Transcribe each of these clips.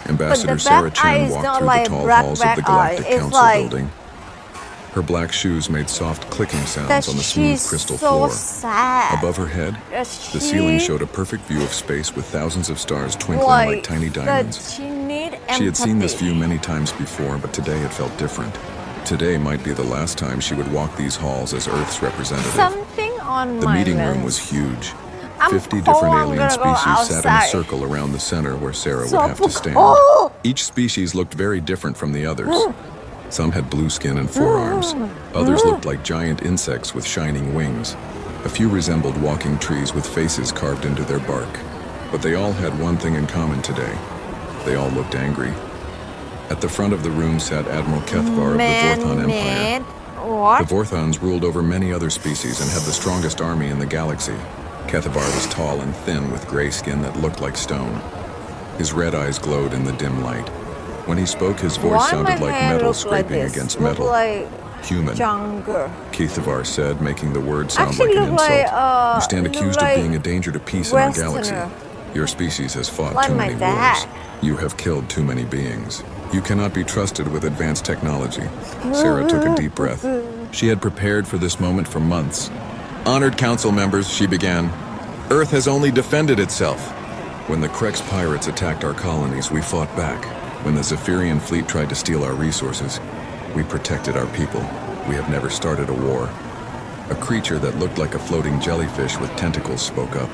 Ambassador Sarah Chen walked through the tall halls of the Galactic Council building. Her black shoes made soft clicking sounds on the smooth crystal floor. Above her head, the ceiling showed a perfect view of space with thousands of stars twinkling like tiny diamonds. She had seen this view many times before, but today it felt different. Today might be the last time she would walk these halls as Earth's representative. The meeting room was huge. 50 different alien species sat in a circle around the center where Sarah would have to stand. Each species looked very different from the others. Some had blue skin and forearms. Others looked like giant insects with shining wings. A few resembled walking trees with faces carved into their bark. But they all had one thing in common today. They all looked angry. At the front of the room sat Admiral Kethvar of the Vorthon Empire. The Vorthons ruled over many other species and had the strongest army in the galaxy. Kethvar was tall and thin with gray skin that looked like stone. His red eyes glowed in the dim light. When he spoke, his voice sounded like metal scraping against metal. Human, Kethvar said, making the word sound like an insult. You stand accused of being a danger to peace in our galaxy. Your species has fought too many wars. You have killed too many beings. You cannot be trusted with advanced technology. Sarah took a deep breath. She had prepared for this moment for months. Honored council members, she began. Earth has only defended itself. When the Krex pirates attacked our colonies, we fought back. When the Zephyrian fleet tried to steal our resources, we protected our people. We have never started a war. A creature that looked like a floating jellyfish with tentacles spoke up.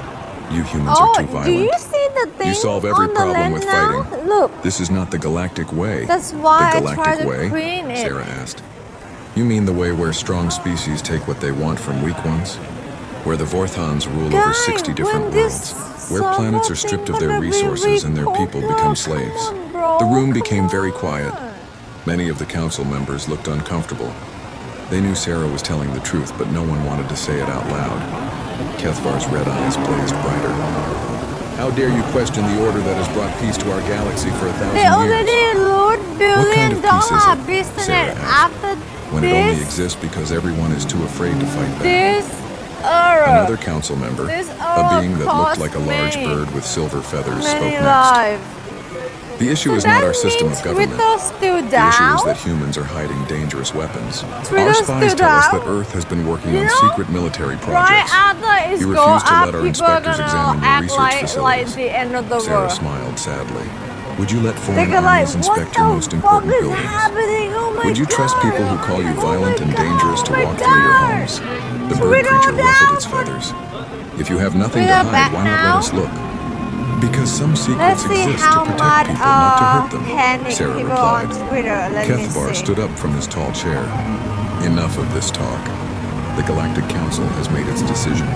You humans are too violent. Do you see the thing? You solve every problem with now? fighting. Look. This is not the galactic way. That's why the I tried galactic to way? clean it. Sarah asked. You mean the way where strong species take what they want from weak ones? Where the Vorthons rule over 60 different worlds. Where planets are stripped of their resources and their people become slaves. The room became very quiet. Many of the council members looked uncomfortable. They knew Sarah was telling the truth, but no one wanted to say it out loud. Kethvar's red eyes blazed brighter. How dare you question the order that has brought peace to our galaxy for 1,000 years? They already load What kind of peace is it? business Sarah asked. after When this, it only exists because everyone is too afraid to fight back. this era. Another council member, This a being that looked cost like a large many, bird with silver feathers, spoke many next. lives. The issue So is not that our system of means government. Twitter still The issue is down? that humans are hiding dangerous weapons. Twitter Our spies still tell us down? that Earth has been working You on know, secret military Right projects. after it's You go refuse to up, let our people are inspectors gonna examine your act research like facilities. the end of the Sarah world. smiled sadly. Would you let They're foreign gonna like, armies what inspect your most the fuck important is buildings? happening? Oh my Would you trust God. people who call you Oh violent my and God. dangerous to Oh my walk through your God. homes? The bird Twitter creature ruffled down its for- feathers. If you have nothing to Twitter hide, back why not now? let us look? Because some secrets Let's see exist how to protect much people, not to hurt them, panic Sarah people on replied. Twitter. Let me Kethvar see. stood up from his tall chair. Enough of this talk. The Galactic Council has made its decision.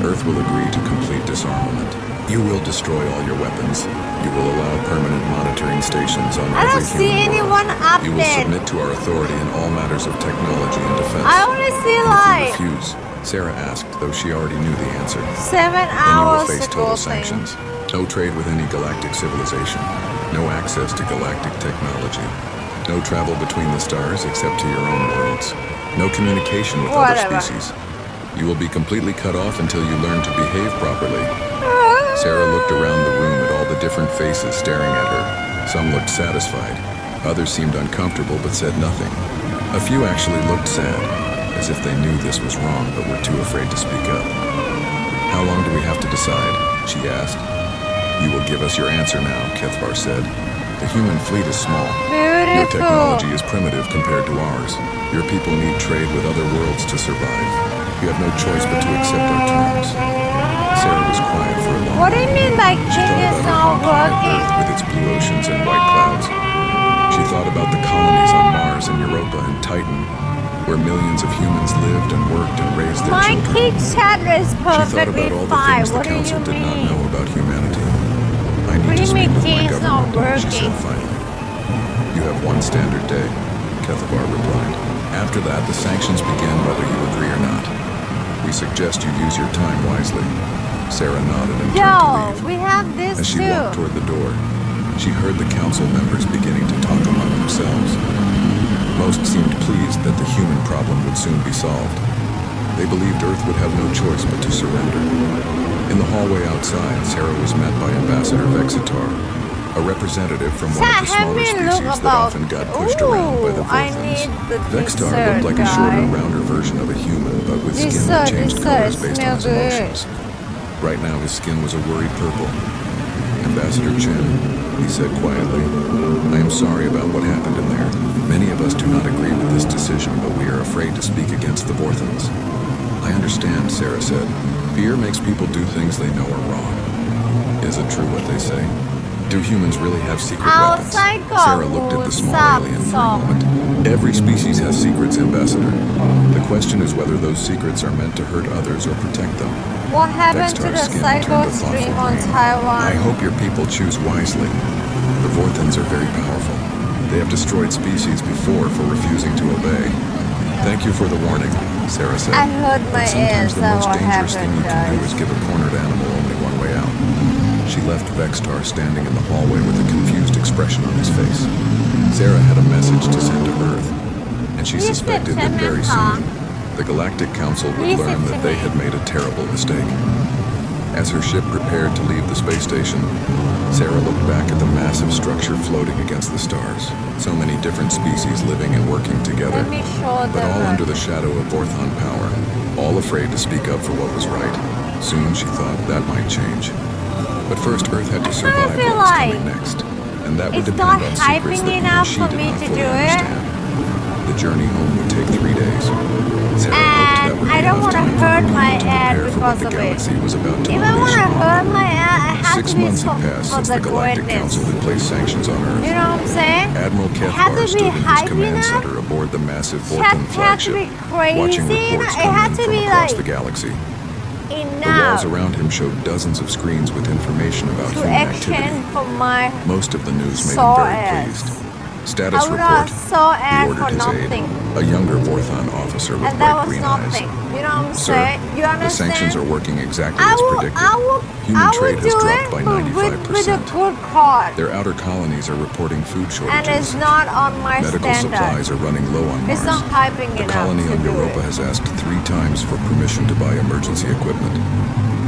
Earth will agree to complete disarmament. You will destroy all your weapons. You will allow permanent monitoring stations on I don't every see human anyone world. up You will there. submit to our authority in all matters of technology and defense. I only see And if like you refuse, Sarah asked, though she already knew the answer, 7 then you will hours face ago total thing. sanctions. No trade with any galactic civilization. No access to galactic technology. No travel between the stars except to your own worlds. No communication with Whatever. other species. You will be completely cut off until you learn to behave properly. Sarah looked around the room at all the different faces staring at her. Some looked satisfied. Others seemed uncomfortable but said nothing. A few actually looked sad, as if they knew this was wrong but were too afraid to speak up. How long do we have to decide? She asked. You will give us your answer now, Kethvar said. The human fleet is small. Your Beautiful. technology is primitive compared to ours. Your people need trade with other worlds to survive. You have no choice but to accept our terms. Sarah was quiet for a long What do you mean by She king thought is about not her home planet working? Earth with its blue oceans and white clouds. She thought about the colonies on Mars and Europa and Titan, where millions of humans lived and worked and raised their My children. kid chatter is She thought perfectly about all the fine. things the What do you council did not mean? know about humanity. I What need do to you speak mean with my king's not government, she said working? finally. You have one standard day, Kethvar replied. After that, the sanctions begin whether you agree or not. We suggest you use your time wisely. Sarah nodded and turned to Yo, leave. we have this As she too. walked toward the door, she heard the council members beginning to talk among themselves. Most seemed pleased that the human problem would soon be solved. They believed Earth would have no choice but to surrender. In the hallway outside, Sarah was met by Ambassador Vexitar. a representative from one of the smaller species that often got pushed around by the Vulcans. Vextar looked like a shorter, rounder version of a human, but with skin that changed colors based on his emotions. Right now, his skin was a worried purple. Ambassador Chen, he said quietly, I am sorry about what happened in there. Many of us do not agree with this decision, but we are afraid to speak against the Vorthans. I understand, Sarah said. Fear makes people do things they know are wrong. Is it true what they say? Do humans really have secret weapons? Sarah looked at the small alien for a moment. Every species has secrets, Ambassador. The question is whether those secrets are meant to hurt others or protect them. What happened to the Vextar's skin psycho turned a stream thoughtful on green. Taiwan? I hope your people choose wisely. The Vorthans are very powerful. They have destroyed species before for refusing to obey. Thank you for the warning, Sarah said. I hurt my But sometimes ears. the That's most what dangerous thing happened, you can do guys. is give a cornered animal only one way out. She left Vextar standing in the hallway with a confused expression on his face. Sarah had a message to send to Earth, and she suspected that very soon the Galactic Council would learn that they had made a terrible mistake. As her ship prepared to leave the space station, Sarah looked back at the massive structure floating against the stars. So many different species living and working together, Let me show but all them. under the shadow of Vorthon power, all afraid to speak up for what was right. Soon she thought that might change. But first, Earth had to survive what feel was like coming next, and that would it's depend not on secrets hyping that even enough she for did me not to fully do it. understand. The journey home would take 3 days. Sarah hoped that would be I don't enough want to time for hurt her my people to ad prepare for what because the of it. galaxy was about to If I want unleash to upon hurt them. my ad, it has 6 to be months had for passed since the the Galactic greatness. Council had placed sanctions on Earth. You know what I'm saying? Admiral It has Cathbar to be stood in his hype command enough. center aboard the massive It Vorthon has to flagship, be crazy. watching reports It come has in to from be across like the galaxy. The enough walls around him showed dozens of screens with information about to human action activity. for my Most of the news made him saw very ads. pleased. I Status would report. saw He ad for ordered his nothing. aide, a younger Vorthon officer with And that bright was green eyes. nothing. You know what I'm Sir, saying? You the understand? sanctions are working exactly I as will, predicted. I will, Human I trade will has do dropped it, by but with a 95%. good card. Their outer colonies are reporting food And shortages. it's not on my Medical standard. supplies are running low on Mars. It's not hyping The enough colony to on do Europa it. has asked 3 times for permission to buy emergency equipment,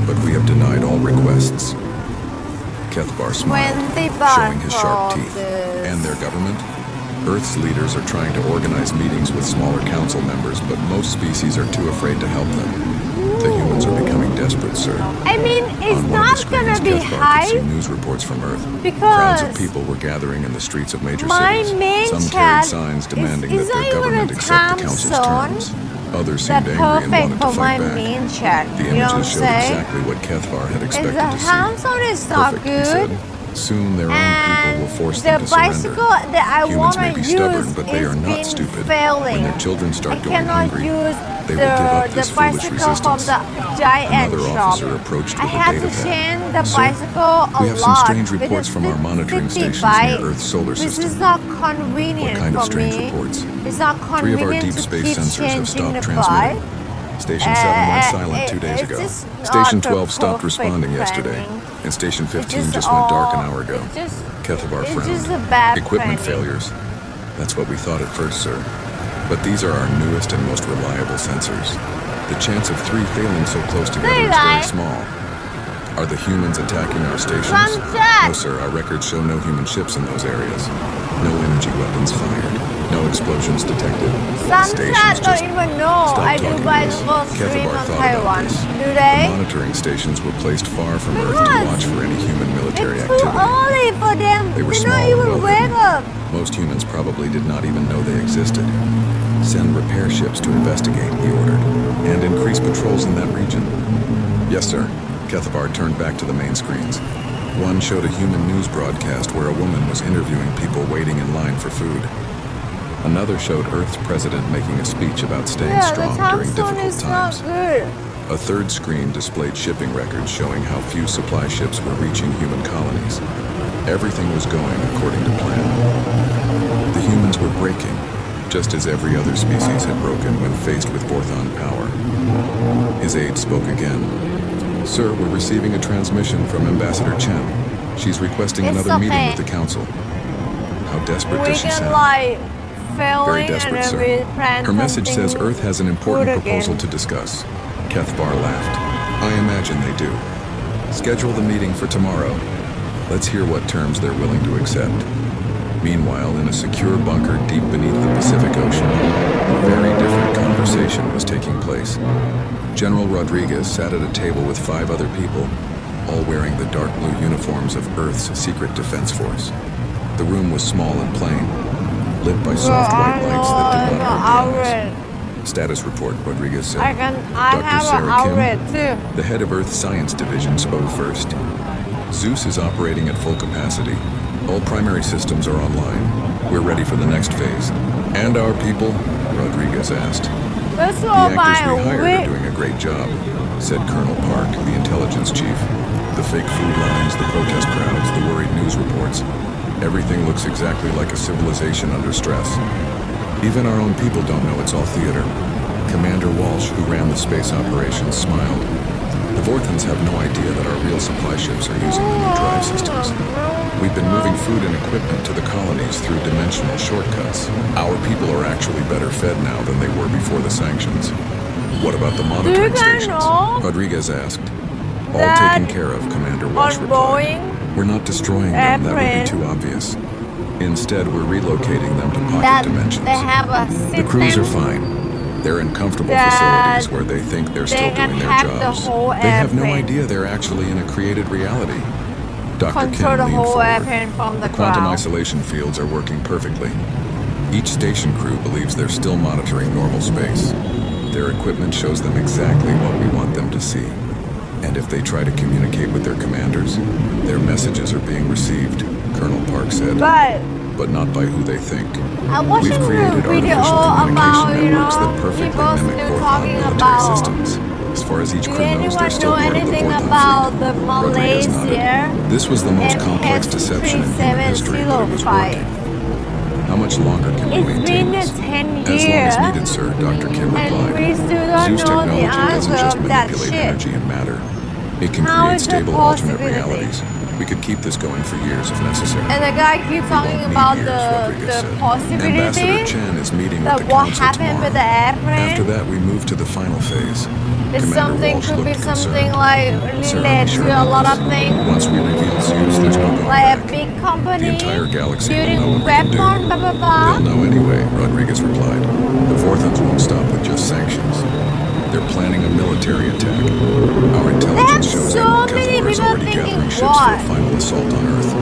but we have denied all requests. Kethbar smiled, 20 baht showing his sharp for teeth. this. And their government? Earth's leaders are trying to organize meetings with smaller council members, but most species are too afraid to help them. The humans are becoming desperate, sir. I mean, it's On one of the not gonna screens, be Kethbar could see hype news reports from Earth. Crowds because of people were gathering in the streets of major my cities. main Some chat carried signs demanding is that not their even government a accept the time council's zone terms. Others that's seemed angry and perfect wanted to for my fight back. main chat. The You know what I'm images showed saying? exactly what Kethvar had If expected the to see. time zone is not Perfect, he good, said. Soon their own people will force the them to surrender. bicycle that I Humans want to may be use stubborn, but they is are not been stupid. failing. When their children I start going cannot hungry, use they will give up the this foolish bicycle from resistance. the giant Another shop. officer approached I with a had data to pad. change the Sir, bicycle a we have some lot strange with reports the from our monitoring 50 stations bike. near Earth's solar This system. is not convenient What kind of for strange me. reports? It's not 3 of our convenient deep to space keep sensors have changing stopped the transmitting. bike. Station 7 went silent 2 days it's ago. just not Station the 12 stopped perfect responding yesterday. planning. And Station 15 It's just went dark an all- hour ago. it's Kethavar just frowned. a bad Equipment planning. failures. That's what we thought at first, sir. But these are our newest and most reliable sensors. The chance of 3 failing so close together Hey, is very guy. small. Are the humans attacking our stations? Sunset. No, sir. Our records show no human ships in those areas. No energy weapons fired. No explosions detected. Sunset don't even know Stop I do talking to us. bicycle stream Kethavar on thought about Taiwan. this. Do The they? monitoring stations were placed far from Earth to Because watch for any human military It's too activity. early for them. They were They're small not and even well-hidden. wake up. Most humans probably did not even know they existed. Send repair ships to investigate, he ordered, and increase patrols in that region. Yes, sir. Kethavar turned back to the main screens. One showed a human news broadcast where a woman was interviewing people waiting in line for food. Another showed Earth's president making a speech about staying Yeah, the strong time during zone difficult is times. not good. A third screen displayed shipping records showing how few supply ships were reaching human colonies. Everything was going according to plan. The humans were breaking, just as every other species had broken when faced with Vorthon power. His aide spoke again. Sir, we're receiving a transmission from Ambassador Chen. She's requesting It's another meeting okay. with the council. How desperate We does she can sound? like Very failing desperate, and then sir. we plan Her message says something Earth has an important good proposal again. to discuss. Kethbar laughed. I imagine they do. Schedule the meeting for tomorrow. Let's hear what terms they're willing to accept. Meanwhile, in a secure bunker deep beneath the Pacific Ocean, a very different conversation was taking place. General Rodriguez sat at a table with 5 other people, all wearing the dark blue uniforms of Earth's secret defense force. The room was small and plain, lit by soft white lights that did not hurt the eyes. Status report, Rodriguez said. I have an outlet too. The head of Earth Science Division, spoke first. ZEUS is operating at full capacity. All primary systems are online. We're ready for the next phase. And our people? Rodriguez asked. Let's The go actors buy we a hired wig. are doing a great job, said Colonel Park, the intelligence chief. The fake food lines, the protest crowds, the worried news reports. Everything looks exactly like a civilization under stress. Even our own people don't know it's all theater. Commander Walsh, who ran the space operations, smiled. The Vorthans have no idea that our real supply ships are using the new drive systems. We've been moving food and equipment to the colonies through dimensional shortcuts. Our people are actually better fed now than they were before the sanctions. What about the monitoring guys stations? know Rodriguez asked. All that taken care of, Commander Walsh replied. We're not destroying them, that would be airplane too obvious. Instead, we're relocating them to pocket that dimensions. they have a The crews are system fine. They're in comfortable that facilities where they think they're still they can doing their hack the jobs. whole They have no airplane. idea they're actually in a created reality. Dr. control Kim the leaned whole forward. airplane from the Quantum ground. isolation fields are working perfectly. Each station crew believes they're still monitoring normal space. Their equipment shows them exactly what we want them to see. And if they try to communicate with their commanders, their messages are being received, Colonel Park said. But not by who they think. I watched We've a created video artificial communication about, networks that perfectly people mimic still Vorthon talking military about. systems. As far as each Did crew knows, anyone they're still know part of the anything Vorthon about fleet. the Rodriguez nodded. Malaysia This was the most and complex deception in human history, but it was working. How much longer can we It's maintain been this? 10 As long years, as needed, sir, Dr. Kim and replied. we still don't ZEUS know the technology doesn't answer just of that manipulate shit. energy and matter. It can How create is it stable alternate possibility? realities. We could keep this going for years if necessary. And the guy keeps talking Won't need about years, Rodriguez the said. possibility Ambassador Chen is meeting with that the what council happened with the tomorrow. airplane After that, we move to the final phase. is Commander something Walsh could be looked something concerned. like Sir, related sure to a about lot this. of things, Once we reveal ZEUS, there's no going like a back. big company The entire galaxy will building know what we can do. weapon, blah blah blah. They'll know anyway, Rodriguez replied. The Vorthans won't stop with just sanctions. They're planning a military attack. Our intelligence shows so Admiral many Kethler is people already thinking gathering ships for what? a final assault on Earth.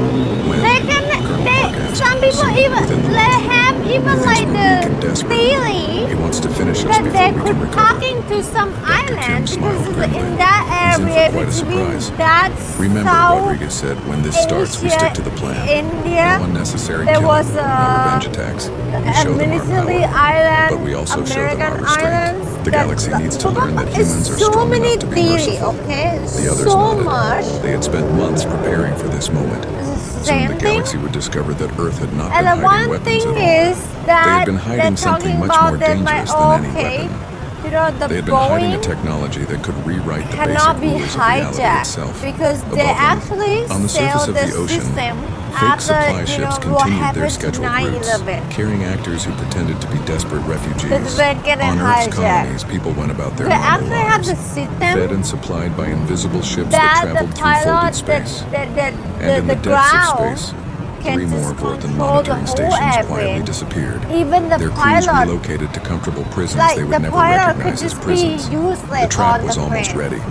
When? They can, Colonel Park asked. some people Soon, even, within the they month. have He even thinks like we're the weak and desperate. feeling He wants to finish us that before they we could can recover. talking to some Dr. Kim island smiled because grimly. in that He's in for area quite a between surprise. that Remember, South Rodriguez said, when this starts, we stick to the plan. India, No unnecessary there killing, was no revenge attacks. We show them our military power, island, but we also show them our American restraint. islands. The galaxy needs to learn that humans are so strong many enough to be theory, merciful. okay? The others So nodded. much. They had spent months preparing for this moment. Soon Same the thing. galaxy would discover that Earth had not And been the hiding one weapons thing at all. is that They had been hiding they're something talking much about more that like, dangerous than any okay, weapon. you know, the They had been hiding a Boeing technology that could rewrite the cannot basic be rules of reality hijacked itself. because Above they them, actually on the sell surface of the the ocean, system fake after, supply you ships know, what continued their happened to scheduled routes, 9/11. carrying actors who pretended to be desperate refugees. Because they're getting On Earth's hijacked. colonies, people went about their They normal actually have lives, the fed system and supplied by invisible ships that that the traveled through folded pilot, space. the And in the depths of ground space, can 3 more just Vorthon control the monitoring whole stations quietly airplane. disappeared. Even the Their crews pilot, relocated to comfortable prisons like they the would never pilot could recognize as just be prisons. useless The trap on was the almost plane. ready.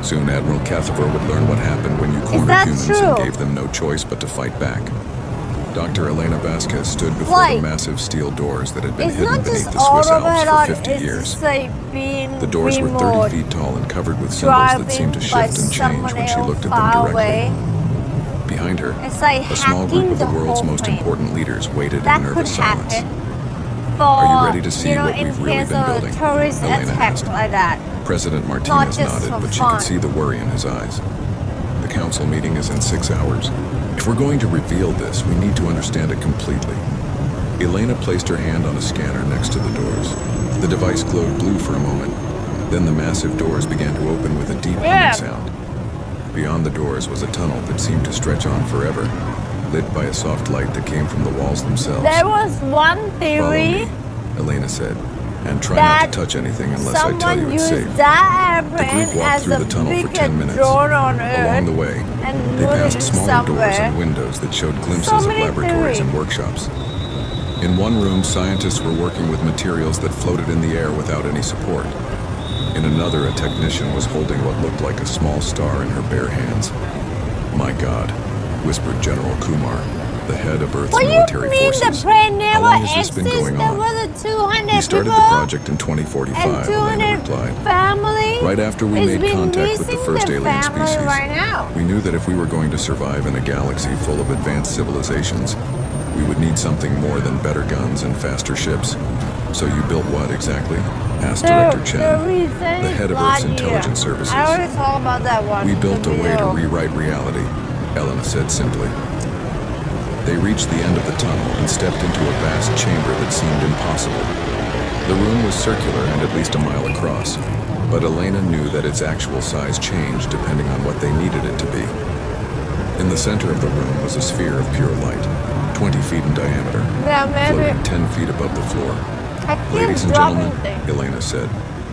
Soon Admiral Kethler would learn what happened when you cornered that humans true? and gave them no choice but to fight back. Dr. Elena Vasquez stood before Like, the massive steel doors that had been it's hidden not beneath just the Swiss Alps autopilot, for 50 it's years. just like being The doors were 30 remote, feet tall and covered with symbols that seemed to driving by shift and change someone when she else looked at far them directly. away. Behind her, It's like a small hacking group of the the world's whole most plane. important leaders waited That in could nervous silence. happen for, Are you ready to see you know, what in we've really case been of a building? terrorist Elena attack asked. like that. President Martinez just nodded, for but she fun. could see the worry in his eyes. The council meeting is in 6 hours. If we're going to reveal this, we need to understand it completely. Elena placed her hand on a scanner next to the doors. The device glowed blue for a moment. Then the massive doors began to open with a deep humming sound. Beyond the doors was a tunnel that seemed to stretch on forever, lit by a soft light that came from the walls themselves. There was one Follow theory me, Elena said, and try that not to touch anything unless I tell you someone it's used safe. that The airplane group walked as through a the tunnel for 10 big minutes. drone on Along Earth, the way, and They put it passed smaller doors somewhere. and windows that showed glimpses So of many laboratories theories. and workshops. In one room, scientists were working with materials that floated in the air without any support. In another, a technician was holding what looked like a small star in her bare hands. "My God," whispered General Kumar, the head of Earth's What do military you mean forces. the plane "How never long has this been existed? going There on?" was 200 "We started people the project in and 2045, Elena 200 replied. families. "Right after we It's made been contact with the missing first the alien family species. right now. We knew that if we were going to survive in a galaxy full of advanced civilizations, we would need something more than better guns and faster ships. So you built what exactly?" asked Director Chen, the head of Earth's intelligence services. I already talked about that one. "We built a way to video. rewrite reality," Elena said simply. They reached the end of the tunnel and stepped into a vast chamber that seemed impossible. The room was circular and at least a mile across, but Elena knew that its actual size changed depending on what they needed it to be. In the center of the room was a sphere of pure light, 20 feet in diameter, Yeah, maybe. floating 10 feet above the floor. I keep "Ladies and dropping gentlemen," things. Elena said,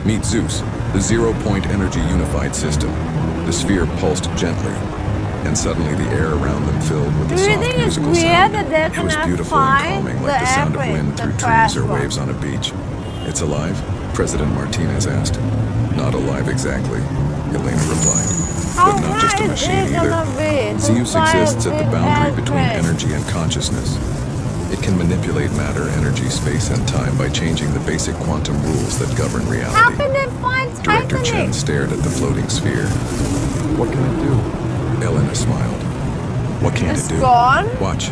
"meet ZEUS, the zero-point energy unified system." The sphere pulsed gently, and suddenly the air around them filled with a Do you soft think it's musical weird sound. that they It was cannot beautiful and find calming, the like the sound of airplane, wind the through trees crash or one? waves on a beach. "It's alive?" President Martinez asked. "Not alive exactly," Elena replied, "but not just a machine either. ZEUS exists at the boundary between energy and consciousness. It can manipulate matter, energy, space, and time by changing the basic quantum rules that govern How reality." can they find Director Chen Titanic? stared at the floating sphere. "What can it do?" Elena smiled. "What can It's it do? gone? Watch."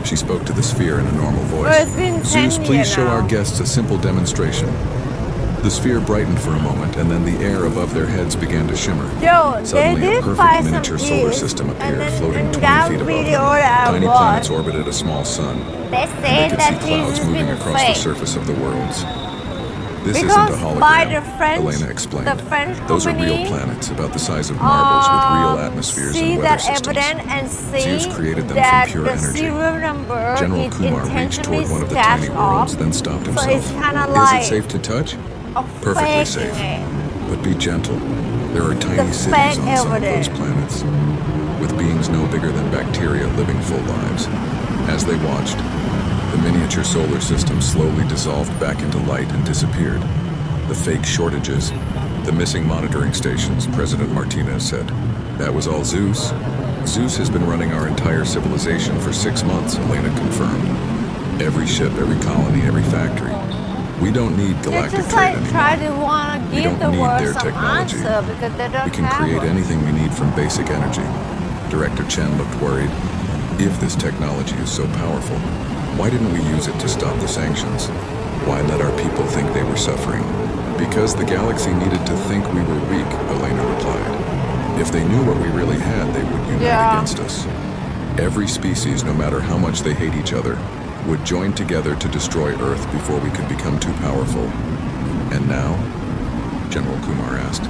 She spoke to the sphere in a normal voice. Well, it's been 10 "ZEUS, please years show our now. guests a simple demonstration." The sphere brightened for a moment, and then the air above their heads began to shimmer. Yo, they Suddenly, a did perfect find miniature some solar keys, system and appeared, then floating in 20 that feet above video them. that I Tiny watched, planets orbited a small sun, they and they say could see that clouds Jesus moving been across the fake. surface of the worlds. "This Because isn't a hologram," by the French, Elena explained. the French "Those are real company, planets, about the size of marbles, with real atmospheres see and weather that systems. evidence and see ZEUS created them that from pure the energy." serial number General is Kumar reached intentionally toward one of the tiny scratched worlds, off, then stopped so himself. it's kind of "Is like it safe to touch?" a "Perfectly faking safe. it. But be gentle. There are tiny The cities fake on some of evidence. those planets, with beings no bigger than bacteria living full lives." As they watched, the miniature solar system slowly dissolved back into light and disappeared. "The fake shortages, the missing monitoring stations," President Martinez said. "That was all ZEUS. ZEUS has been running our entire civilization for 6 months," Elena confirmed. "Every ship, every colony, every factory. We don't need They galactic just trade like anymore. try to want to We give don't the need world their some technology. answer because they don't We can have create one. anything we need from basic energy." Director Chen looked worried. "If this technology is so powerful, why didn't we use it to stop the sanctions? Why let our people think they were suffering?" "Because the galaxy needed to think we were weak," Elena replied. "If they knew what we really had, they would unite Yeah. against us. Every species, no matter how much they hate each other, would join together to destroy Earth before we could become too powerful. And now?" General Kumar asked.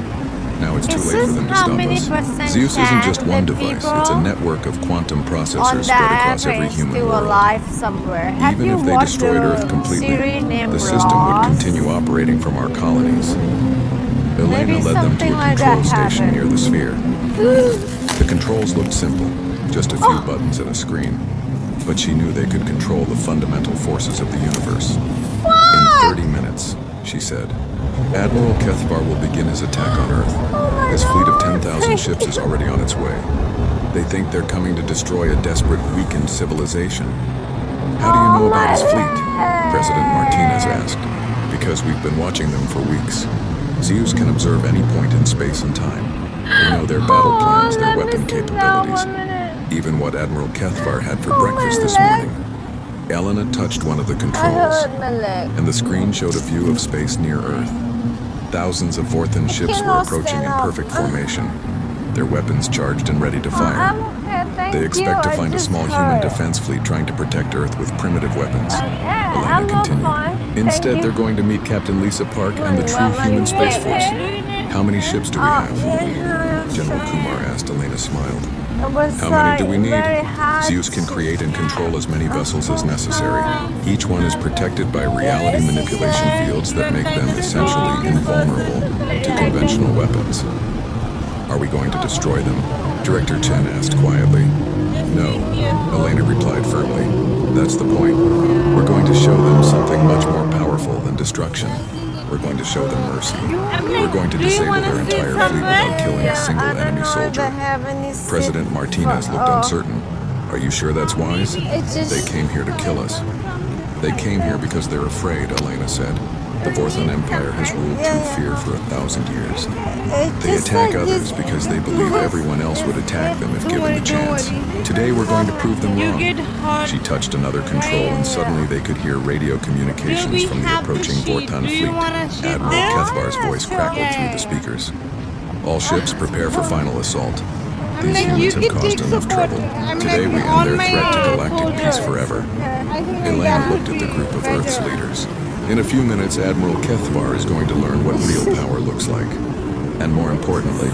"Now it's too Is late for this them to how stop many us. percent ZEUS isn't just chance one that device, people it's a network of quantum on processors spread that across every airplane human still world. alive somewhere? Have Even you if they watched destroyed the Earth completely, series named the system would Ross? continue operating from our colonies." Elena Maybe led them to something a like control that station near happened. the sphere. The controls looked simple, just a few buttons and a screen. But she knew they could control the fundamental forces of the universe. "In 30 minutes," she said, "Admiral Kethvar will begin his attack on Earth. His fleet of 10,000 ships is already on its way. They think they're coming to destroy a desperate, weakened civilization." "How do you know about his fleet?" President Martinez asked. "Because we've been watching them for weeks. ZEUS can observe any point in space and time. We know their battle plans, their weapon capabilities, even what Admiral Kethvar had for breakfast this morning." Elena touched one of the I controls, hurt my leg. and the screen showed a view of space near Earth. Thousands of Vorthan ships were cannot approaching in stand up. perfect formation, their weapons charged and ready to fire. I'm okay, thank They expect you. to I find a just small hurt. human defense fleet trying to protect Earth with primitive weapons. Yeah, Elena I'm not continued. fine. "Instead, Thank they're you. going to meet Captain Lisa Park and the true human space force." "How many ships do we have?" General Kumar asked. Elena smiled. "How many do we need? ZEUS can create and control as many vessels as necessary. Each one is protected by reality manipulation fields that make them essentially invulnerable to conventional weapons." "Are we going to destroy them?" Director Chen asked quietly. No, Elena replied firmly. That's the point. We're going to show them something much more powerful than destruction. We're going to show them mercy. We're going to disable their entire fleet without killing a single enemy soldier. President Martinez looked uncertain. Are you sure that's wise? They came here to kill us. They came here because they're afraid, Elena said. The Vorthon Empire has ruled through fear for 1,000 years. They attack others because they believe everyone else would attack them if given the chance. Today we're going to prove them wrong. She touched another control and suddenly they could hear radio communications from the approaching Vorthon fleet. Admiral Kethvar's voice crackled through the speakers. All ships prepare for final assault. These humans have caused enough trouble. Today we end their threat to galactic peace forever. Elena looked at the group of Earth's leaders. In a few minutes, Admiral Kethvar is going to learn what real power looks like. And more importantly,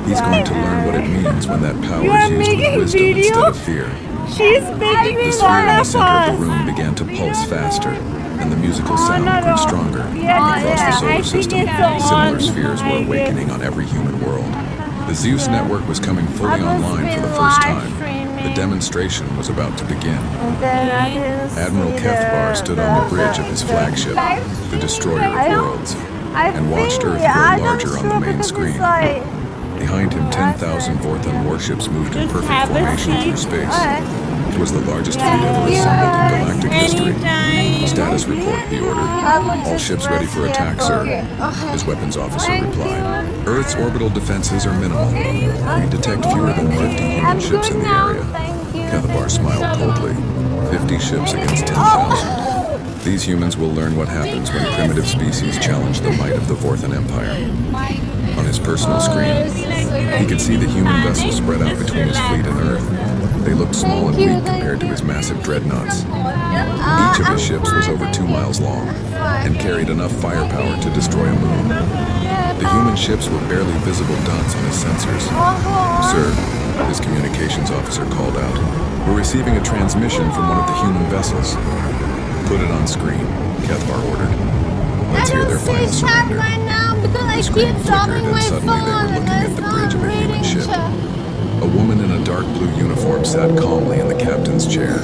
he's going to learn what it means when that power is used with wisdom instead of fear. She's making The sphere in the center of the room began to pulse faster, and the musical sound grew stronger. Across the solar system, similar spheres were awakening on every human world. The ZEUS network was coming fully online for the first time. The demonstration was about to begin. Admiral Kethvar stood on the bridge of his flagship, the Destroyer of Worlds, and watched Earth grow larger on the main screen. Behind him, 10,000 Vorthon warships moved in perfect formation through space. It was the largest fleet ever assembled in galactic history. Status report, he ordered. All ships ready for attack, sir. His weapons officer replied. Earth's orbital defenses are minimal. We detect fewer than 50 human ships in the area. Kethvar smiled coldly. 50 ships against 10,000. These humans will learn what happens when primitive species challenge the might of the Vorthon Empire. On his personal screen, he could see the human vessels spread out between his fleet and Earth. They looked small and weak compared to his massive dreadnoughts. Each of his ships was over 2 miles long and carried enough firepower to destroy a moon. The human ships were barely visible dots on his sensors. Sir, his communications officer called out. We're receiving a transmission from one of the human vessels. Put it on screen, Kethvar ordered. Let's hear their final surrender. The screen flickered and suddenly they were looking at the bridge of a human ship. A woman in a dark blue uniform sat calmly in the captain's chair.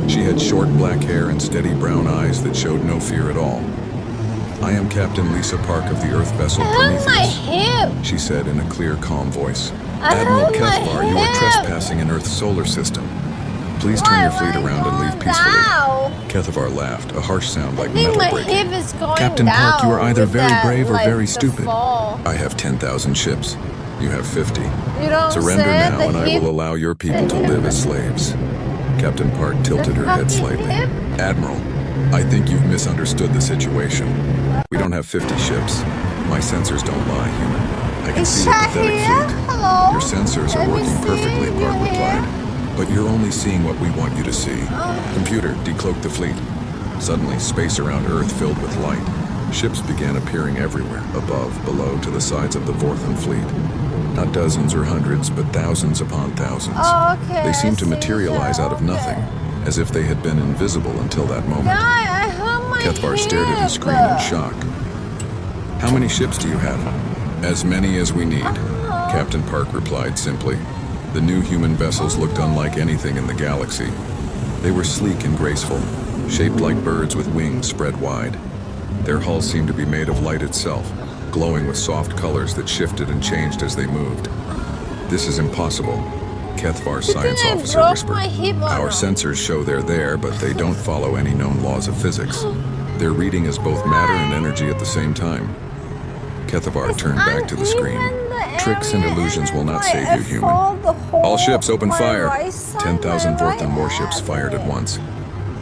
She had short black hair and steady brown eyes that showed no fear at all. I am Captain Lisa Park of the Earth vessel Prometheus, she said in a clear, calm voice. Admiral Kethvar, you are trespassing in Earth's solar system. Please turn your fleet around and leave peacefully. Kethvar laughed, a harsh sound like metal breaking. Captain Park, you are either very brave or very stupid. I have 10,000 ships. You have 50. Surrender now and I will allow your people to live as slaves. Captain Park tilted her head slightly. Admiral, I think you've misunderstood the situation. We don't have 50 ships. My sensors don't lie, human. I can see your pathetic fleet. Your sensors are working perfectly, Park replied. But you're only seeing what we want you to see. Computer, decloak the fleet. Suddenly, space around Earth filled with light. Ships began appearing everywhere, above, below, to the sides of the Vorthon fleet. Not dozens or hundreds, but thousands upon thousands. They seemed to materialize out of nothing, as if they had been invisible until that moment. Kethvar stared at his screen in shock. How many ships do you have? As many as we need, Captain Park replied simply. The new human vessels looked unlike anything in the galaxy. They were sleek and graceful, shaped like birds with wings spread wide. Their hulls seemed to be made of light itself, glowing with soft colors that shifted and changed as they moved. This is impossible, Kethvar's science officer whispered. Our sensors show they're there, but they don't follow any known laws of physics. Their reading is both matter and energy at the same time. Kethvar turned back to the screen. Tricks and illusions will not save you, human. All ships open fire. 10,000 Vorthon warships fired at once.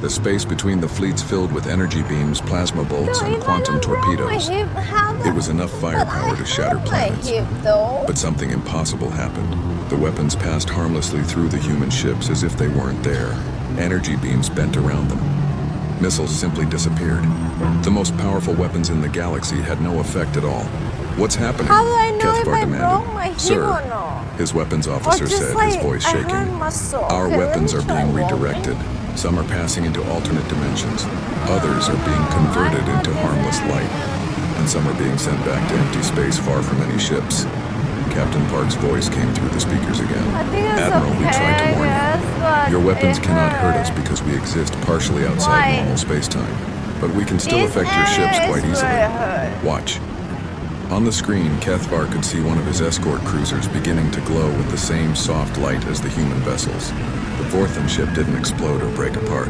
The space between the fleets filled with energy beams, plasma bolts, and quantum torpedoes. It was enough firepower to shatter planets. But something impossible happened. The weapons passed harmlessly through the human ships as if they weren't there. Energy beams bent around them. Missiles simply disappeared. The most powerful weapons in the galaxy had no effect at all. What's happening? Kethvar demanded. Sir, his weapons officer said, his voice shaking. Our weapons are being redirected. Some are passing into alternate dimensions. Others are being converted into harmless light. And some are being sent back to empty space far from any ships. Captain Park's voice came through the speakers again. I think it's Admiral, okay, we tried to warn you. Your weapons cannot hurt us because because we exist partially outside normal space-time. But we can still affect your ships quite easily. Watch. On the screen, Cathvar could see one of his escort cruisers beginning to glow with the same soft light as the human vessels. The Vorthan ship didn't explode or break apart.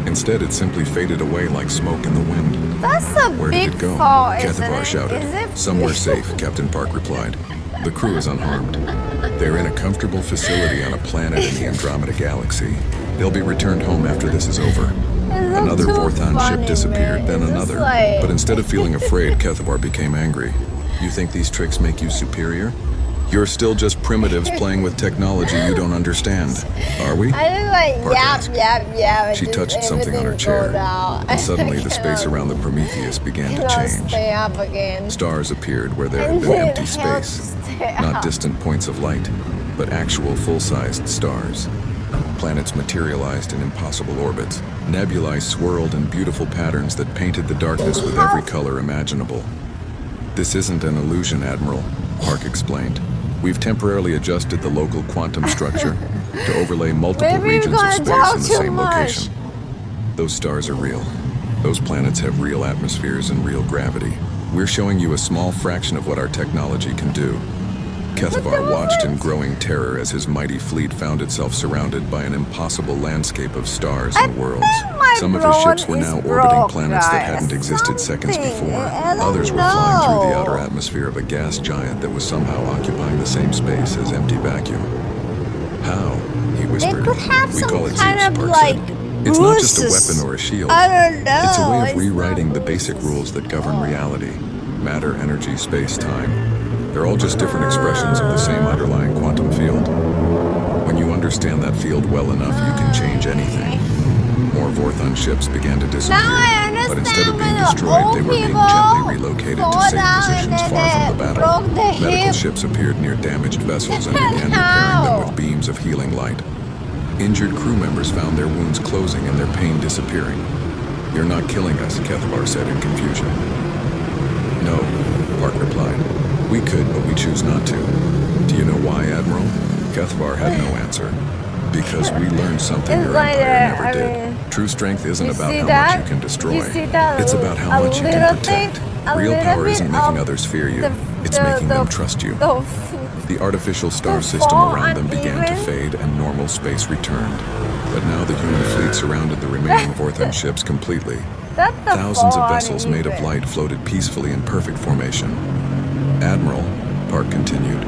Instead, it simply faded away like smoke in the wind. That's a Where big did it go? fall, isn't Cathvar it? shouted. Is it? Somewhere safe, Captain Park replied. The crew is unharmed. They're in a comfortable facility on a planet in the Andromeda Galaxy. They'll be returned home after this is over. Another Vorthan ship disappeared, then another. But instead of feeling afraid, Cathvar became angry. You think these tricks make you superior? You're still just primitives playing with technology you don't understand, are we? I just like Park asked. yap. She touched something on her chair, and suddenly the space around the Prometheus began to change. Stay up again. Stars appeared where there had been empty space. Not distant points of light, but actual full-sized stars. Planets materialized in impossible orbits. Nebulae swirled in beautiful patterns that painted the darkness with every color imaginable. This isn't an illusion, Admiral, Park explained. We've temporarily adjusted the local quantum structure to overlay multiple regions of space in the same location. Those stars are real. Those planets have real atmospheres and real gravity. We're showing you a small fraction of what our technology can do. Cathvar watched in growing terror as his mighty fleet found itself surrounded by an impossible landscape of stars and worlds. Some of his ships were now orbiting planets that hadn't existed seconds before. Others were flying through the outer atmosphere of a gas giant that was somehow occupying the same space as empty vacuum. How? He whispered. We call it ZEUS, Park said. It's not just a weapon or a shield. I don't know. It's a way of rewriting the basic rules that govern reality. Matter, energy, space, time. They're all just different expressions of the same underlying quantum field. When you understand that field well enough, you can change anything. More Vorthan ships began to disappear, but instead of being destroyed, they were being gently relocated to safe positions far from the battle. Medical ships appeared near damaged vessels and began repairing them with beams of healing light. Injured crew members found their wounds closing and their pain disappearing. You're not killing us, Cathvar said in confusion. No, Park replied. We could, but we choose not to. Do you know why, Admiral? Cathvar had no answer. Because we learned something your empire never did. True strength isn't about how much you can destroy. It's about how much you can protect. Real power isn't making others fear you. It's making them trust you. The artificial star system around them began to fade and normal space returned. But now the human fleet surrounded the remaining Vorthan ships completely. Thousands of vessels made of light floated peacefully in perfect formation. Admiral, Park continued,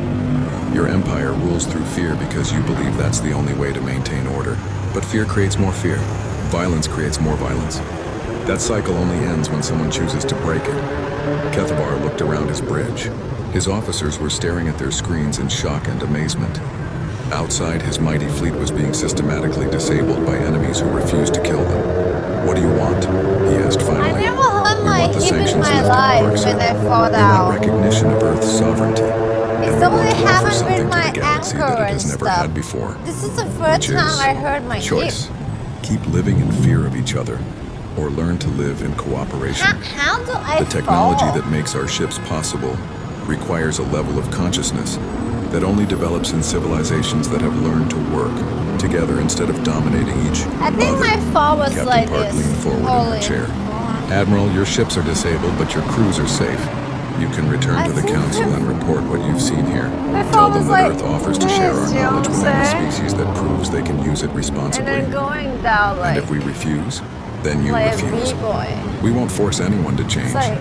your empire rules through fear because you believe that's the only way to maintain order. But fear creates more fear. Violence creates more violence. That cycle only ends when someone chooses to break it. Cathvar looked around his bridge. His officers were staring at their screens in shock and amazement. Outside, his mighty fleet was being systematically disabled by enemies who refused to kill them. What do you want? He asked finally. I never heard We want the sanctions lifted, Park said. when I fall We down. want recognition of Earth's sovereignty. It's And we only want to offer happened something with to my the galaxy that anchor it has and never stuff. had before. This is the first Which time is I heard my choice. hip. Keep living in fear of each other, or learn to live in cooperation. How do I The technology fall? that makes our ships possible requires a level of consciousness that only develops in civilizations that have learned to work together instead of dominating each I think other. my fall was Captain like Park this. leaned forward in Holy. her chair. Admiral, your ships are disabled, but your crews are safe. You can return to the council and report what you've seen here. Tell them that Earth offers to share our knowledge with any species that proves they can use it And responsibly. then going down And like, if we refuse, then you like a refuse. B-boy. We won't force anyone to change, It's like,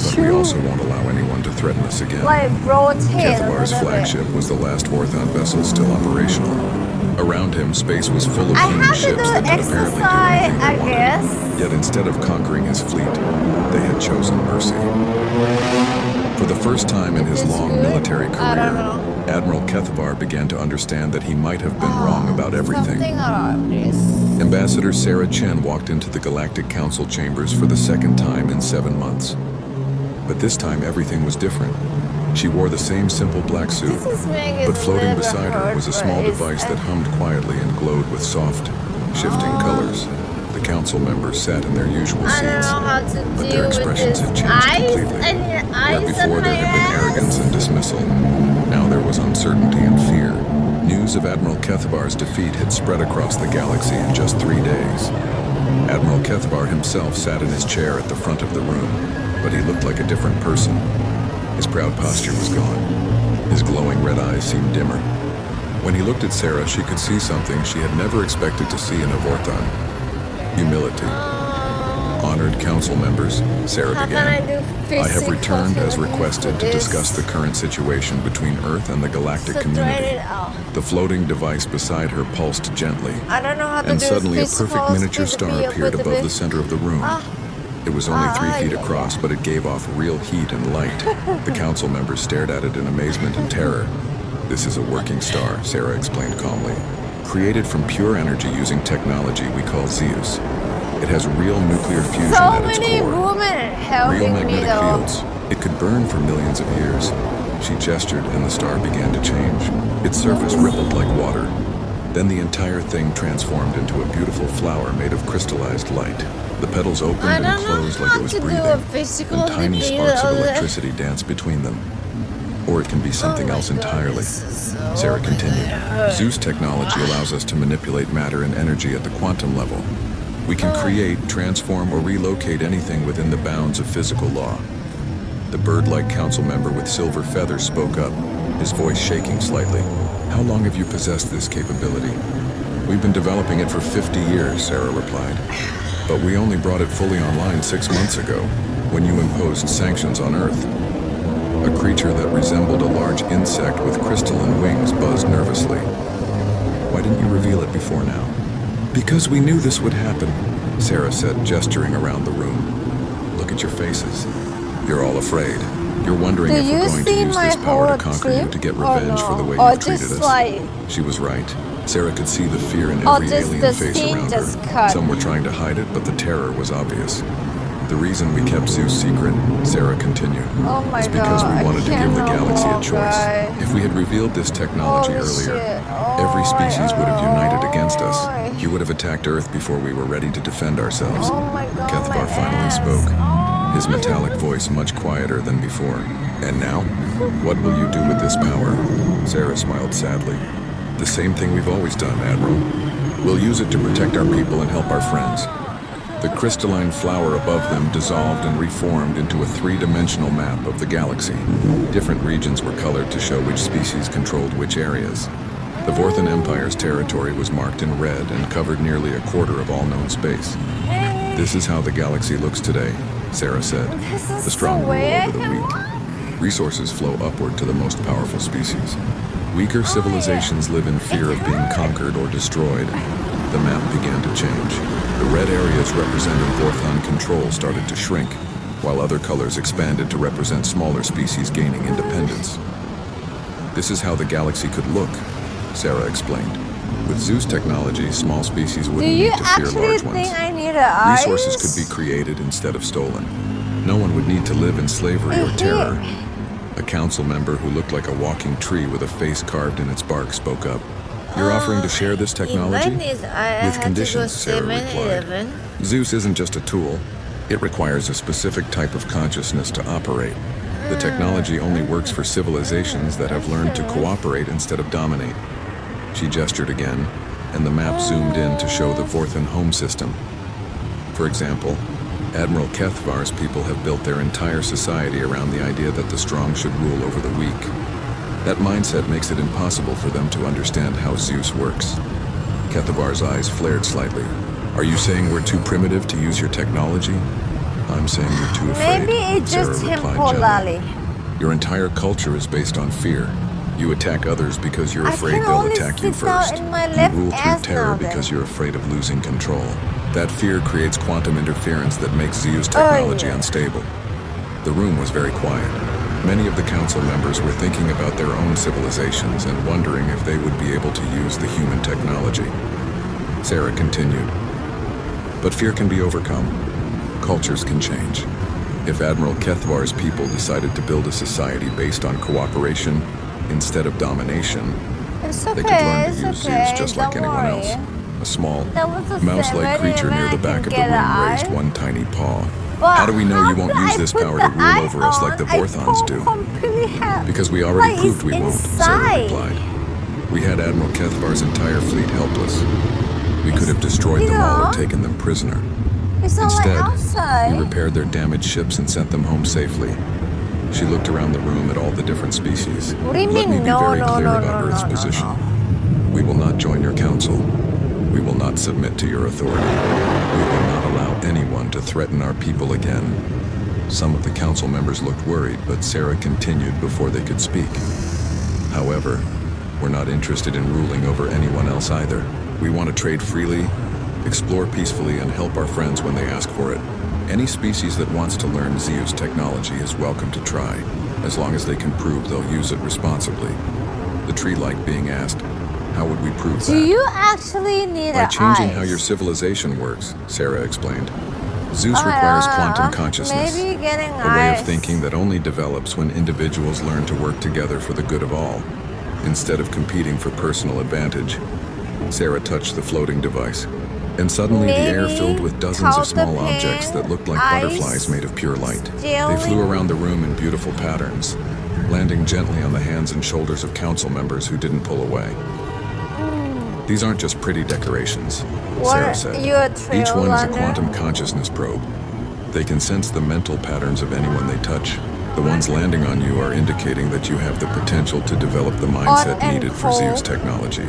but we also won't allow anyone to threaten us again. like rotate a Cathavar's little bit. flagship was the last Vorthan vessel still operational. Around him, space was full of I human have to ships do that could apparently do exercise, anything I they wanted. guess. Yet instead of conquering his fleet, they had chosen mercy. For the first time in his Is this long good? military I don't career, know. Admiral Cathvar began to understand that he might have been wrong about everything. Something about this. Ambassador Sarah Chen walked into the Galactic Council chambers for the second time in 7 months. But this time everything was different. She wore the same simple black suit, This is making but floating never beside her hurt, was a but small it's- device that hummed quietly and glowed with soft, shifting colors. The council members sat in their usual I don't seats, know how to but deal their with expressions this had changed ice. completely. I need Where ice before on there my had been ass. arrogance and dismissal, now there was uncertainty and fear. News of Admiral Kethvar's defeat had spread across the galaxy in just 3 days. Admiral Kethvar himself sat in his chair at the front of the room, but he looked like a different person. His proud posture was gone. His glowing red eyes seemed dimmer. When he looked at Sarah, she could see something she had never expected to see in a Vorthon. Humility. Honored council members, Sarah How began. can I do I have physical returned as therapy requested for to this? discuss the current situation between Earth and the galactic So community. thread it out. The floating device beside her pulsed gently, I don't know how to and do suddenly a physical perfect miniature star therapy appeared with above the center of the room. It was only 3 feet yeah. across, but it gave off real heat and light. The council members stared at it in amazement and terror. This is a working star, Sarah explained calmly. Created from pure energy using technology we call ZEUS. It has real nuclear fusion So at its many core. women Real helping me magnetic though. fields. It could burn for millions of years. She gestured and the star began to change. Its surface rippled like water. Then the entire thing transformed into a beautiful flower made of crystallized light. The petals opened I and don't know closed like how it was to do breathing, a physical and tiny therapy sparks of though. electricity danced between them. Or it can be something Oh my else God, entirely. this is so Sarah continued. bad. ZEUS technology allows us to manipulate matter and energy at the quantum level. We can create, transform, or relocate anything within the bounds of physical law. The bird-like council member with silver feathers spoke up, his voice shaking slightly. How long have you possessed this capability? We've been developing it for 50 years, Sarah replied. But we only brought it fully online 6 months ago, when you imposed sanctions on Earth. A creature that resembled a large insect with crystalline wings buzzed nervously. Why didn't you reveal it before now? Because we knew this would happen, Sarah said, gesturing around the room. Look at your faces. You're all afraid. You're wondering if we're going to use this power to conquer you to get revenge for the way you've treated us. She was right. Sarah could see the fear in every alien face around her. Some were trying to hide it, but the terror was obvious. The reason we kept ZEUS secret, Sarah continued, is because we wanted to give the galaxy a choice. If we had revealed this technology earlier, every species would have united against us. You would have attacked Earth before we were ready to defend ourselves. Kethvar finally spoke, his metallic voice much quieter than before. And now, what will you do with this power? Sarah smiled sadly. The same thing we've always done, Admiral. We'll use it to protect our people and help our friends. The crystalline flower above them dissolved and reformed into a 3-dimensional map of the galaxy. Different regions were colored to show which species controlled which areas. The Vorthan Empire's territory was marked in red and covered nearly a quarter of all known space. This is how the galaxy looks today, Sarah said. The strong rule over the weak. Resources flow upward to the most powerful species. Weaker civilizations live in fear of being conquered or destroyed. The map began to change. The red areas representing Vorthon control started to shrink, while other colors expanded to represent smaller species gaining independence. This is how the galaxy could look, Sarah explained. With ZEUS technology, small species wouldn't need to fear large ones. I need ice? Resources could be created instead of stolen. No one would need to live in slavery or terror. A council member who looked like a walking tree with a face carved in its bark spoke up. You're offering to share this technology? With conditions, Sarah replied. ZEUS isn't just a tool. It requires a specific type of consciousness to operate. The technology only works for civilizations that have learned to cooperate instead of dominate. She gestured again, and the map zoomed in to show the Vorthan home system. For example, Admiral Kethvar's people have built their entire society around the idea that the strong should rule over the weak. That mindset makes it impossible for them to understand how ZEUS works. Kethvar's eyes flared slightly. Are you saying we're too primitive to use your technology? I'm saying you're too afraid. Maybe it's Sarah just replied temporarily. gently. Your entire culture is based on fear. You attack others because you're afraid they'll attack you first. You rule through terror because you're afraid of losing control. That fear creates quantum interference that makes ZEUS technology unstable. The room was very quiet. Many of the council members were thinking about their own civilizations and wondering if they would be able to use the human technology. Sarah continued. But fear can be overcome. Cultures can change. If Admiral Kethvar's people decided to build a society based on cooperation instead of domination, they could learn to use ZEUS just like anyone else. A small, There was a mouse-like ceremony creature near when the I back can of the get room an raised eye. one tiny paw. But How do we know you won't after use I this put power the to rule eye over us like the on, I Vorthons do? completely have, Because we already like, proved it's we won't, Sarah inside. replied. We had Admiral Kethvar's entire fleet helpless. We could have destroyed them all or taken them prisoner. It's not like Instead, outside. we repaired their damaged ships and sent them home safely. She looked around the room at all the different species. What do you Let mean? me be No, very no, clear no, about no, Earth's no, no, position. no. We will not join your council. We will not submit to your authority. We will not allow anyone to threaten our people again. Some of the council members looked worried, but Sarah continued before they could speak. However, we're not interested in ruling over anyone else either. We want to trade freely, explore peacefully, and help our friends when they ask for it. Any species that wants to learn ZEUS technology is welcome to try, as long as they can prove they'll use it responsibly. The tree-like being asked, how would we prove that? Do you actually need By an changing eyes? how your civilization works, Sarah explained. ZEUS requires quantum consciousness, Maybe getting a way of eyes. thinking that only develops when individuals learn to work together for the good of all, instead of competing for personal advantage. Sarah touched the floating device, and suddenly the air filled with dozens of small objects that looked like butterflies made of pure light. They flew around the room in beautiful patterns, landing gently on the hands and shoulders of council members who didn't pull away. These aren't just pretty decorations, Sarah said. Each one is a quantum consciousness probe. They can sense the mental patterns of anyone they touch. The ones landing on you are indicating that you have the potential to develop the mindset needed for ZEUS technology.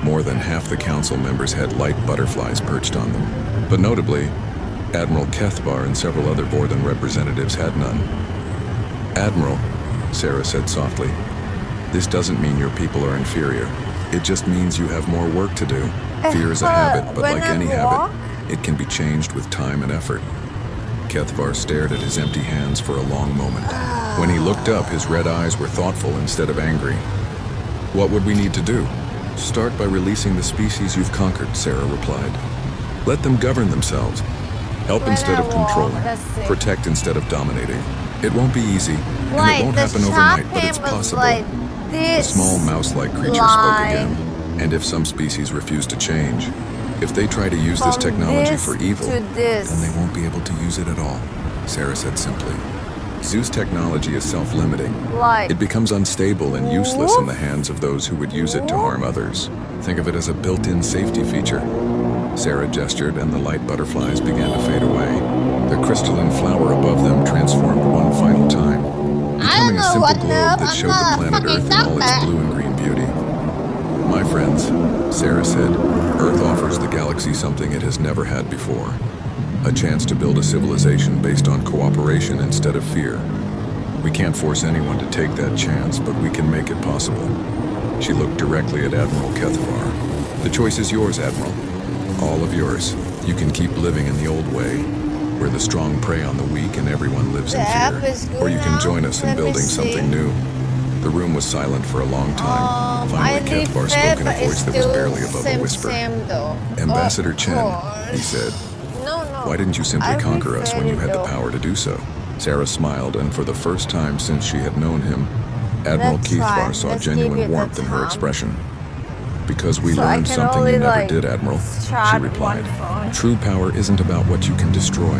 More than half the council members had light butterflies perched on them. But notably, Admiral Kethvar and several other Vorthan representatives had none. Admiral, Sarah said softly, this doesn't mean your people are inferior. It just means you have more work to do. Fear is a habit, but like any habit, it can be changed with time and effort. Kethvar stared at his empty hands for a long moment. When he looked up, his red eyes were thoughtful instead of angry. What would we need to do? Start by releasing the species you've conquered, Sarah replied. Let them govern themselves. Help instead of controlling. Protect instead of dominating. It won't be easy, and it won't happen overnight, but it's possible. The small mouse-like creature spoke again. And if some species refuse to change, if they try to use this technology for evil, then they won't be able to use it at all, Sarah said simply. ZEUS technology is self-limiting. It becomes unstable and useless in the hands of those who would use it to harm others. Think of it as a built-in safety feature. Sarah gestured, and the light butterflies began to fade away. The crystalline flower above them transformed one final time, becoming a simple globe that showed the planet Earth in all its blue and green beauty. My friends, Sarah said, Earth offers the galaxy something it has never had before. A chance to build a civilization based on cooperation instead of fear. We can't force anyone to take that chance, but we can make it possible. She looked directly at Admiral Kethvar. The choice is yours, Admiral. All of yours. You can keep living in the old way, where the strong prey on the weak and everyone lives in fear. Or you can join us in building something new. The room was silent for a long time. Finally, Kethvar spoke in a voice that was barely above a whisper. Ambassador Chen, he said, why didn't you simply conquer us when you had the power to do so? Sarah smiled, and for the first time since she had known him, Admiral Kethvar saw genuine warmth in her expression. Because we learned something you never did, Admiral, she replied. True power isn't about what you can destroy.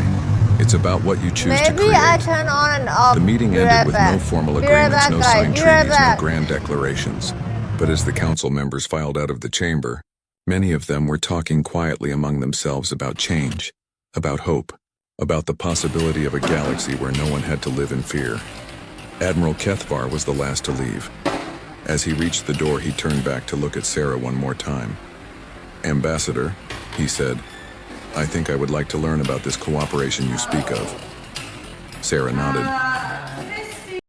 It's about what you choose to create. I turn on and off. The meeting ended with no formal agreements, no signed treaties, no grand declarations. But as the council members filed out of the chamber, many of them were talking quietly among themselves about change, about hope, about the possibility of a galaxy where no one had to live in fear. Admiral Kethvar was the last to leave. As he reached the door, he turned back to look at Sarah one more time. Ambassador, he said, I think I would like to learn about this cooperation you speak of. Sarah nodded.